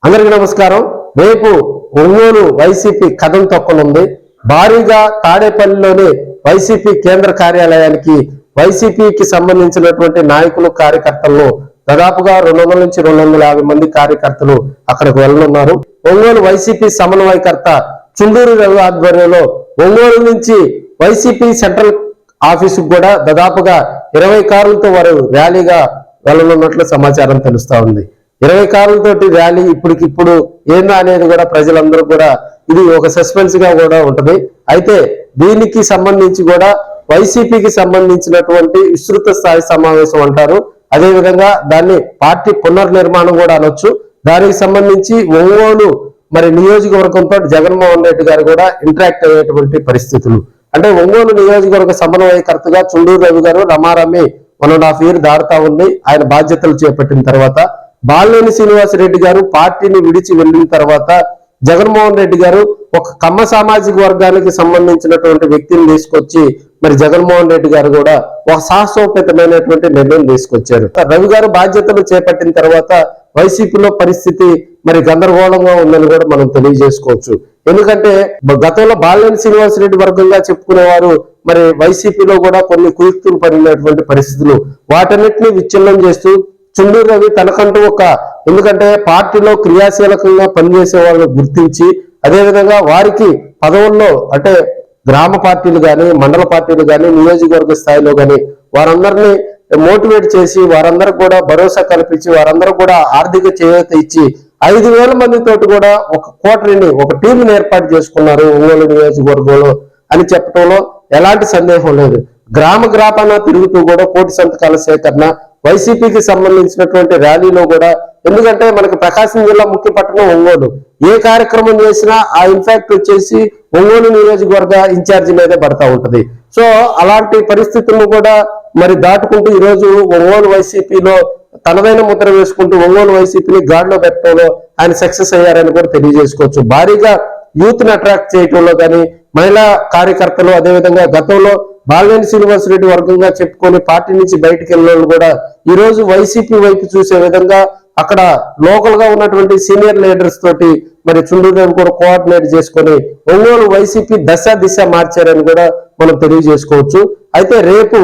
అందరికీ నమస్కారం. రేపు ఒంగోలు వైసీపీ కథం తొక్కనుంది. భారీగా తాడేపల్లిలోని వైసీపీ కేంద్ర కార్యాలయానికి వైసీపీకి సంబంధించినటువంటి నాయకులు కార్యకర్తలను దాదాపుగా 200 నుంచి 250 మంది కార్యకర్తలు అక్కడికి వెళ్ళనున్నారు. ఒంగోలు వైసీపీ సమన్వయకర్త చుండూరు రవి ఆధ్వర్యంలో ఒంగోలు నుంచి వైసీపీ సెంట్రల్ ఆఫీసుకు కూడా దాదాపుగా 20 కార్లతో వారు ర్యాలీగా వెళ్ళనున్నట్లు సమాచారం తెలుస్తా ఉంది. 20 కార్లతోటి ర్యాలీ ఇప్పటికిప్పుడు ఏందా అనేది కూడా ప్రజలందరూ కూడా ఇది ఒక సస్పెన్స్ గా కూడా ఉంటది. అయితే దీనికి సంబంధించి కూడా వైసీపీకి సంబంధించినటువంటి విస్తృత స్థాయి సమావేశం అంటారు. అదేవిధంగా దాన్ని పార్టీ పునర్నిర్మాణం కూడా అనొచ్చు. దానికి సంబంధించి ఒంగోలు నియోజకవర్గంతో జగన్మోహన్ రెడ్డి గారు కూడా ఇంటరాక్ట్ అయ్యేటువంటి పరిస్థితులు. అంటే ఒంగోలు నియోజకవర్గ సమన్వయకర్తగా చుండూరు రవి గారు రమారమి 1.5 year దాడుతా ఉంది. ఆయన బాధ్యతలు చేపట్టిన తర్వాత బాలినేని శ్రీనివాసరెడ్డి గారు పార్టీని విడిచి వెళ్ళిన తర్వాత జగన్మోహన్ రెడ్డి గారు ఒక కమ్మ సామాజిక వర్గానికి సంబంధించినటువంటి వ్యక్తిని తీసుకొచ్చి జగన్మోహన్ రెడ్డి గారు కూడా ఒక సాహసోపేతమైనటువంటి నిర్ణయం తీసుకొచ్చారు. రవి గారు బాధ్యతలు చేపట్టిన తర్వాత వైసీపీలో పరిస్థితి గందరగోళంగా ఉందని కూడా మనం తెలియజేసుకోవచ్చు. ఎందుకంటే గతంలో బాలినేని శ్రీనివాసరెడ్డి వర్గంగా చెప్పుకునేవారు వైసీపీలో కూడా కొన్ని కుయుక్తులు పడినటువంటి పరిస్థితులు, వాటన్నిటిని విచ్ఛిన్నం చేస్తూ చుండూరు రవి తనకంటూ ఎందుకంటే పార్టీలో క్రియాశీలకంగా పనిచేసే వాళ్ళని గుర్తించి అదేవిధంగా వారికి పదవుల్లో అంటే గ్రామ పార్టీలు కానీ మండల పార్టీలు కానీ నియోజకవర్గ స్థాయిలో కానీ వారందరినీ మోటివేట్ చేసి వారందరికి కూడా భరోసా కల్పించి వారందరూ కూడా ఆర్థిక చేయూత ఇచ్చి 5,000 మందితోటి కూడా ఒక కోటరీని ఒక టీంని ఏర్పాటు చేసుకున్నారు ఒంగోలు నియోజకవర్గంలో అని చెప్పడంలో ఎలాంటి సందేహం లేదు. గ్రామాన తిరుగుతూ కూడా కోటి సంతకాల సేకరణ వైసీపీకి సంబంధించినటువంటి ర్యాలీలో కూడా, ఎందుకంటే మనకి ప్రకాశం జిల్లా ముఖ్య పట్టణం ఒంగోలు, ఏ కార్యక్రమం చేసినా ఆ ఇంపాక్ట్ వచ్చేసి ఒంగోలు నియోజకవర్గ ఇన్ఛార్జి మీదే పడతా ఉంటది. సో అలాంటి పరిస్థితులను కూడా దాటుకుంటూ ఈరోజు ఒంగోలు వైసీపీలో తనదైన ముద్ర వేసుకుంటూ ఒంగోలు వైసీపీని గాడిలో పెట్టడంలో ఆయన సక్సెస్ అయ్యారని కూడా తెలియజేసుకోవచ్చు. భారీగా యూత్ ని అట్రాక్ట్ చేయడంలో కానీ మహిళా కార్యకర్తలు అదేవిధంగా గతంలో బాలినేని శ్రీనివాసరెడ్డి వర్గంగా చెప్పుకొని పార్టీ నుంచి బయటకు వెళ్ళిన కూడా ఈ రోజు వైసీపీ వైపు చూసే విధంగా అక్కడ లోకల్ గా ఉన్నటువంటి సీనియర్ లీడర్స్ తోటి చుండూరు రవి కూడా కోఆర్డినేట్ చేసుకొని ఒంగోలు వైసీపీ దిశ మార్చారని కూడా మనం తెలియజేసుకోవచ్చు. అయితే రేపు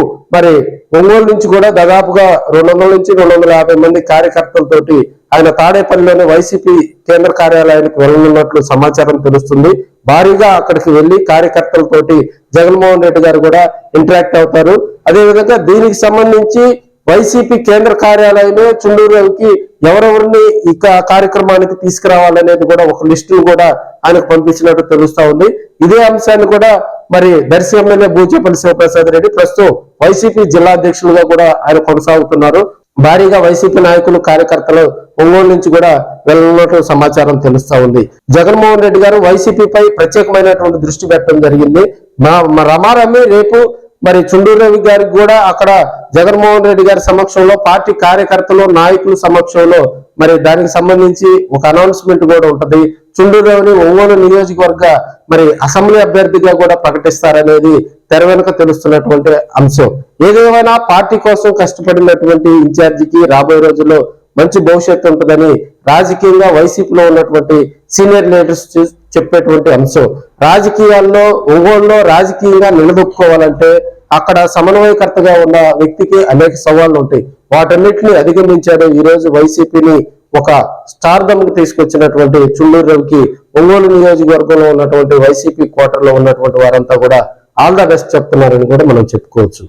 ఒంగోలు నుంచి కూడా దాదాపుగా 200 నుంచి 250 మంది కార్యకర్తలతోటి ఆయన తాడేపల్లిలోని వైసీపీ కేంద్ర కార్యాలయానికి వెళ్ళనున్నట్లు సమాచారం తెలుస్తుంది. భారీగా అక్కడికి వెళ్లి కార్యకర్తలతోటి జగన్మోహన్ రెడ్డి గారు కూడా ఇంటరాక్ట్ అవుతారు. అదేవిధంగా దీనికి సంబంధించి వైసీపీ కేంద్ర కార్యాలయమే చుండూరు రవికి ఎవరెవరిని ఈ కార్యక్రమానికి తీసుకురావాలనేది కూడా ఒక లిస్టును కూడా ఆయనకు పంపించినట్టు తెలుస్తా ఉంది. ఇదే అంశాన్ని కూడా దర్శి ఎమ్మెల్యే బూచేపల్లి శివప్రసాద్ రెడ్డి ప్రస్తుతం వైసీపీ జిల్లా అధ్యక్షులుగా కూడా ఆయన కొనసాగుతున్నారు. భారీగా వైసీపీ నాయకులు కార్యకర్తలు ఒంగోలు నుంచి కూడా వెళ్ళనున్నట్టు సమాచారం తెలుస్తా ఉంది. జగన్మోహన్ రెడ్డి గారు వైసీపీపై ప్రత్యేకమైనటువంటి దృష్టి పెట్టడం జరిగింది. రమారమి రేపు చుండూరు రవి గారికి కూడా అక్కడ జగన్మోహన్ రెడ్డి గారి సమక్షంలో పార్టీ కార్యకర్తలు నాయకుల సమక్షంలో దానికి సంబంధించి ఒక అనౌన్స్మెంట్ కూడా ఉంటది. చుండూరు రవిని ఒంగోలు నియోజకవర్గ అసెంబ్లీ అభ్యర్థిగా కూడా ప్రకటిస్తారనేది తెర వెనుక తెలుస్తున్నటువంటి అంశం. ఏదేమైనా పార్టీ కోసం కష్టపడినటువంటి ఇన్ఛార్జికి రాబోయే రోజుల్లో మంచి భవిష్యత్తు ఉంటుందని రాజకీయంగా వైసీపీలో ఉన్నటువంటి సీనియర్ లీడర్స్ చెప్పేటువంటి అంశం. రాజకీయాల్లో ఒంగోలులో రాజకీయంగా నిలదొక్కుకోవాలంటే అక్కడ సమన్వయకర్తగా ఉన్న వ్యక్తికి అనేక సవాళ్లు ఉంటాయి. వాటన్నిటిని అధిగమించాడు ఈ రోజు వైసీపీని ఒక స్టార్డమ్ కు తీసుకొచ్చినటువంటి చుండూరు రవికి ఒంగోలు నియోజకవర్గంలో ఉన్నటువంటి వైసీపీ క్వార్టర్లో ఉన్నటువంటి వారంతా కూడా ఆల్ ద బెస్ట్ చెప్తున్నారని కూడా మనం చెప్పుకోవచ్చు.